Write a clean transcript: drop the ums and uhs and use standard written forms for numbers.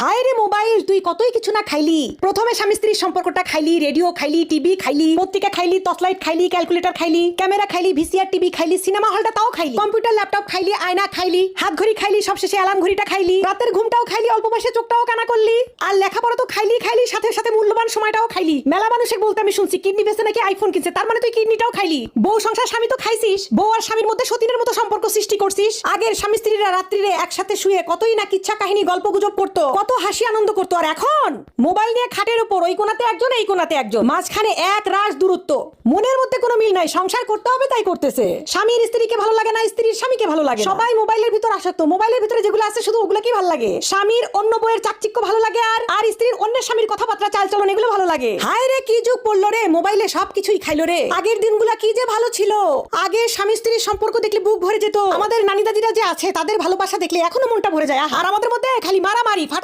হায় রে মোবাইল, তুই কতই কিছু না খাইলি। প্রথমে স্বামী স্ত্রীর সম্পর্কটা খাইলি, রেডিও খাইলি, টিভি খাইলি, পত্রিকা খাইলি, টর্চলাইট খাইলি, ক্যালকুলেটর খাইলি, ক্যামেরা খাইলি, ভিসিআর টিভি খাইলি, সিনেমা হলটা তাও খাইলি, কম্পিউটার ল্যাপটপ খাইলি, আয়না খাইলি, হাত ঘড়ি খাইলি, সবশেষে অ্যালার্ম ঘড়িটা খাইলি, রাতের ঘুমটাও খাইলি, অল্প বয়সে চোখটাও কানা করলি, আর লেখাপড়া তো খাইলি খাইলি, সাথে সাথে মূল্যবান সময়টাও খাইলি। মেলা মানুষের বলতে আমি শুনছি কিডনি বেচে নাকি আইফোন কিনছে, তার মানে তুই কিডনিটাও খাইলি। বউ সংসার স্বামী তো খাইছিস, বউ আর স্বামীর মধ্যে সতীনের মতো সম্পর্ক সৃষ্টি করছিস। আগের স্বামী স্ত্রীরা রাত্রিরে একসাথে শুয়ে কতই না কিচ্ছা কাহিনী গল্প গুজব করতো, কত হাসি আনন্দ করতো। আর এখন মোবাইল নিয়ে খাটের উপর ওই কোনাতে একজন এই কোনাতে একজন, মাঝখানে এক রাশ দূরত্ব। মনের মধ্যে কোনো মিল নাই, সংসার করতে হবে তাই করতেছে। স্বামীর স্ত্রীকে ভালো লাগে না, স্ত্রীর স্বামীকে ভালো লাগে না। সবাই মোবাইলের ভিতর আসক্ত, মোবাইলের ভিতরে যেগুলো আছে শুধু ওগুলো কি ভালো লাগে। স্বামীর অন্য বইয়ের চাকচিক্য ভালো লাগে, আর স্ত্রীর অন্যের স্বামীর কথাবার্তা চালচলন এগুলো ভালো লাগে। হায় রে কি যুগ পড়লো রে, মোবাইলে সবকিছুই খাইলো রে। আগের দিনগুলা কি যে ভালো ছিল। আগে স্বামী স্ত্রীর সম্পর্ক দেখলে বুক ভরে যেত। আমাদের নানি দাদিরা যে আছে তাদের ভালোবাসা দেখলে এখনো মনটা ভরে যায়। আর আমাদের মধ্যে খালি মারামারি।